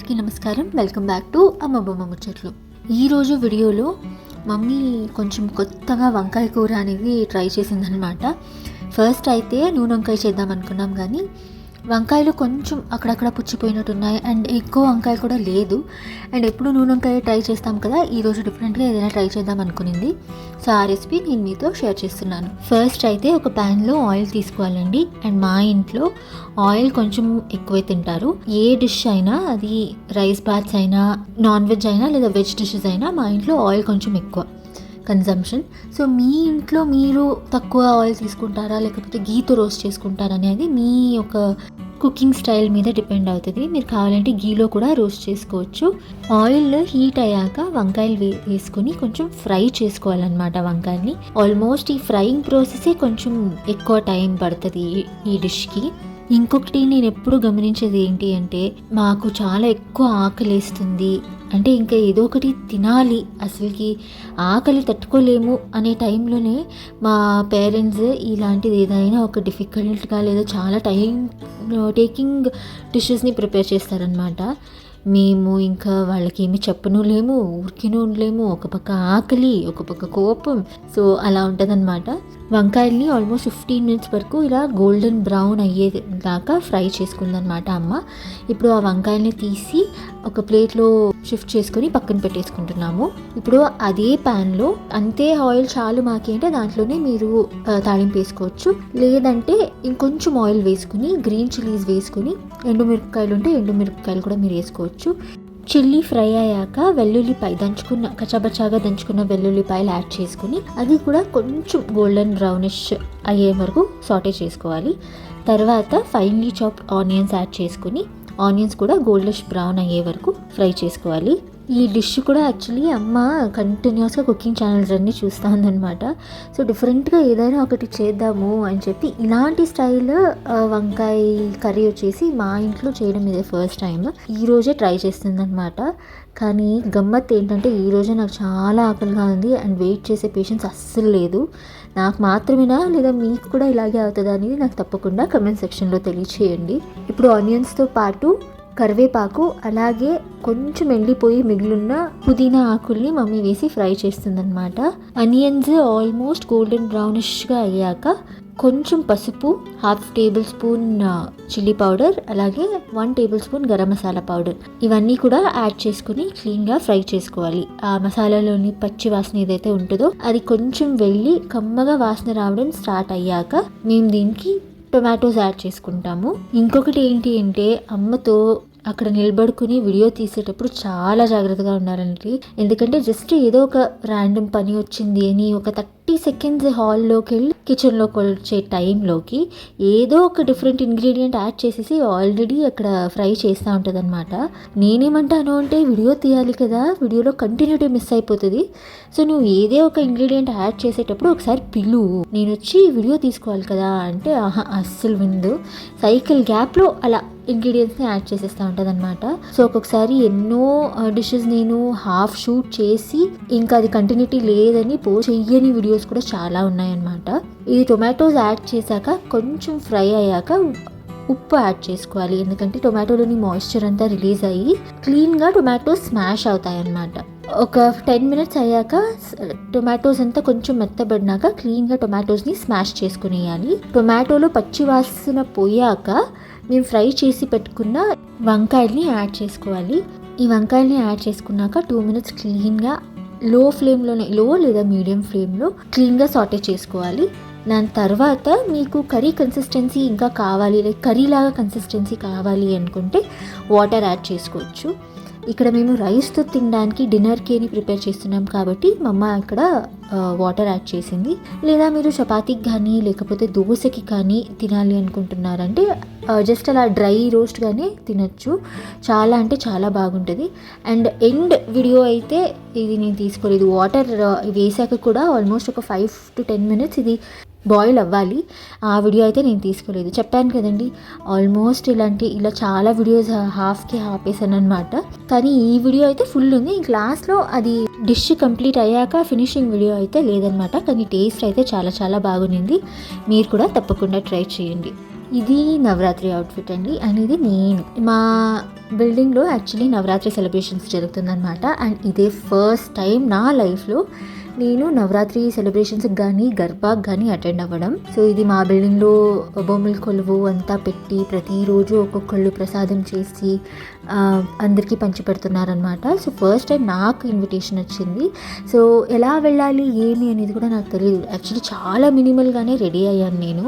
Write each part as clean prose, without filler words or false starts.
అందరికీ నమస్కారం. Welcome back to అమ్మ బొమ్మ ముచ్చట్లు. ఈరోజు వీడియోలో మమ్మీ కొంచెం కొత్తగా వంకాయ కూర అనేది ట్రై చేసిందనమాట. ఫస్ట్ అయితే నూనె వంకాయ చేద్దాం అనుకున్నాం, కానీ వంకాయలు కొంచెం అక్కడక్కడ పుచ్చిపోయినట్టున్నాయి అండ్ ఎక్కువ వంకాయ కూడా లేదు. అండ్ ఎప్పుడు నూనె వంకాయ ట్రై చేస్తాం కదా, ఈరోజు డిఫరెంట్గా ఏదైనా ట్రై చేద్దాం అనుకునింది. సో ఆ రెసిపీ నేను మీతో షేర్ చేస్తున్నాను. ఫస్ట్ అయితే ఒక ప్యాన్లో ఆయిల్ తీసుకోవాలండి. అండ్ మా ఇంట్లో ఆయిల్ కొంచెం ఎక్కువే తింటారు. ఏ డిష్ అయినా, అది రైస్ బాత్స్ అయినా, నాన్ వెజ్ అయినా లేదా వెజ్ డిషెస్ అయినా, మా ఇంట్లో ఆయిల్ కొంచెం ఎక్కువ కన్జంప్షన్. సో మీ ఇంట్లో మీరు తక్కువ ఆయిల్ తీసుకుంటారా లేకపోతే గీతో రోస్ట్ చేసుకుంటారా అనేది మీ యొక్క కుకింగ్ స్టైల్ మీద డిపెండ్ అవుతుంది. మీరు కావాలంటే గీలో కూడా రోస్ట్ చేసుకోవచ్చు. ఆయిల్ హీట్ అయ్యాక వంకాయలు వేసుకొని కొంచెం ఫ్రై చేసుకోవాలన్నమాట. వంకాయల్ని ఆల్మోస్ట్ ఈ ఫ్రైయింగ్ ప్రాసెసే కొంచెం ఎక్కువ టైం పడుతుంది ఈ డిష్కి. ఇంకొకటి నేను ఎప్పుడు గమనించేది ఏంటి అంటే, మాకు చాలా ఎక్కువ ఆకలేస్తుంది అంటే ఇంకా ఏదో ఒకటి తినాలి, అసలుకి ఆకలి తట్టుకోలేము అనే టైంలోనే మా పేరెంట్స్ ఇలాంటిది ఏదైనా ఒక డిఫికల్ట్గా లేదా చాలా టైం టేకింగ్ డిషెస్ని ప్రిపేర్ చేస్తారనమాట. మేము ఇంకా వాళ్ళకి ఏమి చెప్పను లేము, ఊరికినూ ఉండలేము. ఒక పక్క ఆకలి, ఒక పక్క కోపం. సో అలా ఉంటుందన్నమాట. వంకాయల్ని ఆల్మోస్ట్ 15 minutes వరకు ఇలా గోల్డెన్ బ్రౌన్ అయ్యేదాకా ఫ్రై చేసుకుందనమాట అమ్మ. ఇప్పుడు ఆ వంకాయల్ని తీసి ఒక ప్లేట్లో షిఫ్ట్ చేసుకొని పక్కన పెట్టేసుకుంటున్నాము. ఇప్పుడు అదే ప్యాన్లో అంతే ఆయిల్ చాలు మాకి అంటే దాంట్లోనే మీరు తాళింపు వేసుకోవచ్చు. లేదంటే ఇంకొంచెం ఆయిల్ వేసుకుని గ్రీన్ చిల్లీస్ వేసుకుని, ఎండుమిరపకాయలు ఉంటే ఎండుమిరపకాయలు కూడా మీరు వేసుకోవచ్చు. చిల్లీ ఫ్రై అయ్యాక వెల్లుల్లిపాయ కచ్చాబచ్చాగా దంచుకున్న వెల్లుల్లిపాయలు యాడ్ చేసుకుని అది కూడా కొంచెం గోల్డెన్ బ్రౌనిష్ అయ్యే వరకు సాటే చేసుకోవాలి. తర్వాత ఫైన్లీ చాప్డ్ ఆనియన్స్ యాడ్ చేసుకుని ఆనియన్స్ కూడా గోల్డిష్ బ్రౌన్ అయ్యే వరకు ఫ్రై చేసుకోవాలి. ఈ డిష్ కూడా యాక్చువల్లీ అమ్మ కంటిన్యూస్గా కుకింగ్ ఛానల్స్ అన్నీ చూస్తూ ఉందన్నమాట. సో డిఫరెంట్గా ఏదైనా ఒకటి చేద్దాము అని చెప్పి ఇలాంటి స్టైల్ వంకాయ కర్రీ వచ్చేసి మా ఇంట్లో చేయడం ఇదే ఫస్ట్ టైం. ఈరోజే ట్రై చేస్తుందన్నమాట. కానీ గమ్మత్ ఏంటంటే ఈరోజే నాకు చాలా ఆకలిగా ఉంది అండ్ వెయిట్ చేసే పేషెన్స్ అస్సలు లేదు. నాకు మాత్రమేనా లేదా మీకు కూడా ఇలాగే అవుతుందా అనేది నాకు తప్పకుండా కమెంట్ సెక్షన్లో తెలియచేయండి. ఇప్పుడు ఆనియన్స్తో పాటు కరివేపాకు అలాగే కొంచెం ఎండిపోయి మిగిలిన పుదీనా ఆకుల్ని మమ్మీ వేసి ఫ్రై చేస్తుందన్నమాట. ఆనియన్స్ ఆల్మోస్ట్ గోల్డెన్ బ్రౌనిష్గా అయ్యాక కొంచెం పసుపు, 1/2 tablespoon చిల్లీ పౌడర్, అలాగే 1 tablespoon గరం మసాలా పౌడర్, ఇవన్నీ కూడా యాడ్ చేసుకుని క్లీన్గా ఫ్రై చేసుకోవాలి. ఆ మసాలాలోని పచ్చి వాసన ఏదైతే ఉంటుందో అది కొంచెం వెళ్ళి కమ్మగా వాసన రావడం స్టార్ట్ అయ్యాక మేము దీనికి టొమాటోస్ యాడ్ చేసుకుంటాము. ఇంకొకటి ఏంటి అంటే, అమ్మతో అక్కడ నిలబడుకుని వీడియో తీసేటప్పుడు చాలా జాగ్రత్తగా ఉండాలండి. ఎందుకంటే జస్ట్ ఏదో ఒక ర్యాండమ్ పని వచ్చింది అని ఒక 30 seconds హాల్లోకి వెళ్ళి కిచెన్లోకి వచ్చే టైంలోకి ఏదో ఒక డిఫరెంట్ ఇంగ్రీడియంట్ యాడ్ చేసేసి ఆల్రెడీ అక్కడ ఫ్రై చేస్తూ ఉంటుంది అనమాట. నేనేమంటాను అంటే, వీడియో తీయాలి కదా, వీడియోలో కంటిన్యూటీ మిస్ అయిపోతుంది. సో నువ్వు ఏదో ఒక ఇంగ్రీడియంట్ యాడ్ చేసేటప్పుడు ఒకసారి పిలువు, నేను వచ్చి వీడియో తీసుకోవాలి కదా అంటే అస్సలు విందు. సైకిల్ గ్యాప్లో అలా ఇంగ్రీడియంట్స్ని యాడ్ చేసేస్తూ ఉంటుంది అనమాట. సో ఒక్కొక్కసారి ఎన్నో డిషెస్ నేను హాఫ్ షూట్ చేసి ఇంకా అది కంటిన్యూటీ లేదని చెయ్యని వీడియోస్ కూడా చాలా ఉన్నాయన్నమాట. ఇది టొమాటోస్ యాడ్ చేశాక కొంచెం ఫ్రై అయ్యాక ఉప్పు యాడ్ చేసుకోవాలి. ఎందుకంటే టొమాటోలోని మాయిశ్చర్ అంతా రిలీజ్ అయ్యి క్లీన్గా టొమాటోస్ స్మాష్ అవుతాయి అన్నమాట. ఒక 10 minutes అయ్యాక టొమాటోస్ అంతా కొంచెం మెత్తబడినాక క్లీన్గా టొమాటోస్ని స్మాష్ చేసుకునేయాలి. టొమాటోలో పచ్చి వాసన పోయాక మేము ఫ్రై చేసి పెట్టుకున్న వంకాయల్ని యాడ్ చేసుకోవాలి. ఈ వంకాయల్ని యాడ్ చేసుకున్నాక 2 minutes క్లీన్గా లో లేదా మీడియం ఫ్లేమ్లో క్లీన్గా సాటే చేసుకోవాలి. దాని తర్వాత మీకు కర్రీ కన్సిస్టెన్సీ ఇంకా కావాలి, లైక్ కర్రీలాగా కన్సిస్టెన్సీ కావాలి అనుకుంటే వాటర్ యాడ్ చేసుకోవచ్చు. ఇక్కడ మేము రైస్తో తినడానికి డిన్నర్కి అని ప్రిపేర్ చేస్తున్నాం కాబట్టి మా అమ్మ ఇక్కడ వాటర్ యాడ్ చేసింది. లేదా మీరు చపాతీకి కానీ లేకపోతే దోశకి కానీ తినాలి అనుకుంటున్నారంటే జస్ట్ అలా డ్రై రోస్ట్గానే తినచ్చు. చాలా అంటే చాలా బాగుంటుంది. అండ్ ఎండ్ వీడియో అయితే ఇది నేను తీసుకోలేదు. వాటర్ వేసాక కూడా ఆల్మోస్ట్ ఒక 5 to 10 minutes ఇది బాయిల్ అవ్వాలి. ఆ వీడియో అయితే నేను తీసుకోలేదు. చెప్పాను కదండి, ఆల్మోస్ట్ ఇలా చాలా వీడియోస్ హాఫ్కి ఆపేసాను అనమాట. కానీ ఈ వీడియో అయితే ఫుల్ ఉంది. ఇంక లాస్ట్లో అది డిష్ కంప్లీట్ అయ్యాక ఫినిషింగ్ వీడియో అయితే లేదనమాట. కానీ టేస్ట్ అయితే చాలా చాలా బాగుంది. మీరు కూడా తప్పకుండా ట్రై చేయండి. ఇది నవరాత్రి అవుట్ఫిట్ అండి. అండ్ ఇది నేను మా బిల్డింగ్లో యాక్చువల్లీ నవరాత్రి సెలబ్రేషన్స్ జరుగుతుందన్నమాట. అండ్ ఇదే ఫస్ట్ టైం నా లైఫ్లో నేను నవరాత్రి సెలబ్రేషన్స్కి కానీ గర్బాకి కానీ అటెండ్ అవ్వడం. సో ఇది మా బిల్డింగ్లో బొమ్మల కొలువు అంతా పెట్టి ప్రతిరోజు ఒక్కొక్కళ్ళు ప్రసాదం చేసి అందరికీ పంచిపెడుతున్నారనమాట. సో ఫస్ట్ టైం నాకు ఇన్విటేషన్ వచ్చింది. సో ఎలా వెళ్ళాలి ఏమి అనేది కూడా నాకు తెలియదు. యాక్చువల్లీ చాలా మినిమల్గానే రెడీ అయ్యాను నేను.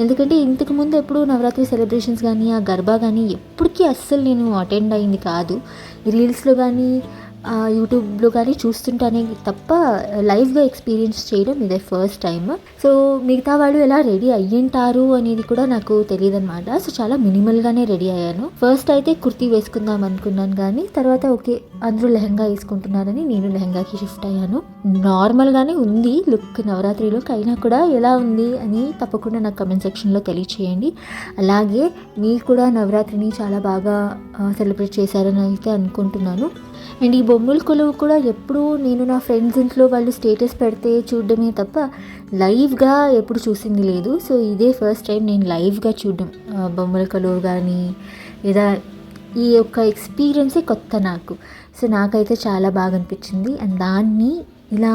ఎందుకంటే ఇంతకుముందు ఎప్పుడు నవరాత్రి సెలబ్రేషన్స్ కానీ ఆ గర్బా కానీ ఎప్పటికీ అస్సలు నేను అటెండ్ అయింది కాదు. రీల్స్లో కానీ యూట్యూబ్లో కానీ చూస్తుంటానే తప్ప లైవ్గా ఎక్స్పీరియన్స్ చేయడం ఇదే ఫస్ట్ టైం. సో మిగతా వాళ్ళు ఎలా రెడీ అయ్యింటారు అనేది కూడా నాకు తెలియదు అనమాట. సో చాలా మినిమల్గానే రెడీ అయ్యాను. ఫస్ట్ అయితే కుర్తీ వేసుకుందాం అనుకున్నాను, కానీ తర్వాత ఓకే అందరూ లెహంగా వేసుకుంటున్నారని నేను లెహంగాకి షిఫ్ట్ అయ్యాను. నార్మల్గానే ఉంది లుక్ నవరాత్రిలోకి, అయినా కూడా ఎలా ఉంది అని తప్పకుండా నాకు కమెంట్ సెక్షన్లో తెలియచేయండి. అలాగే మీరు కూడా నవరాత్రిని చాలా బాగా సెలబ్రేట్ చేశారని అయితే అనుకుంటున్నాను. అండ్ ఈ బొమ్మల కొలువు కూడా ఎప్పుడు నేను నా ఫ్రెండ్స్ ఇంట్లో వాళ్ళు స్టేటస్ పెడితే చూడడమే తప్ప లైవ్గా ఎప్పుడు చూసింది లేదు. సో ఇదే ఫస్ట్ టైం నేను లైవ్గా చూడడం బొమ్మల కొలువు కానీ, లేదా ఈ యొక్క ఎక్స్పీరియన్సే కొత్త నాకు. సో నాకైతే చాలా బాగా అనిపించింది. అండ్ దాన్ని ఇలా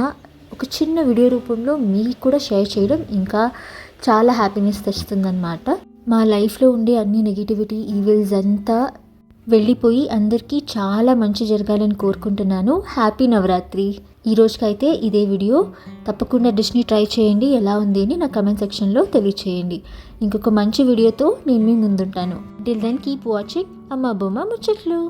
ఒక చిన్న వీడియో రూపంలో మీకు కూడా షేర్ చేయడం ఇంకా చాలా హ్యాపీనెస్ తెస్తుందన్నమాట. మా లైఫ్లో ఉండే అన్ని నెగిటివిటీ ఈవిల్స్ అంతా వెళ్ళిపోయి అందరికీ చాలా మంచి జరగాలని కోరుకుంటున్నాను. హ్యాపీ నవరాత్రి. ఈ రోజుకైతే ఇదే వీడియో. తప్పకుండా డిష్ని ట్రై చేయండి, ఎలా ఉంది అని నా కమెంట్ సెక్షన్లో తెలియచేయండి. ఇంకొక మంచి వీడియోతో నేను మీ ముందుంటాను. టిల్ దెన్ కీప్ వాచింగ్ అమ్మ బొమ్మ ముచ్చట్లు.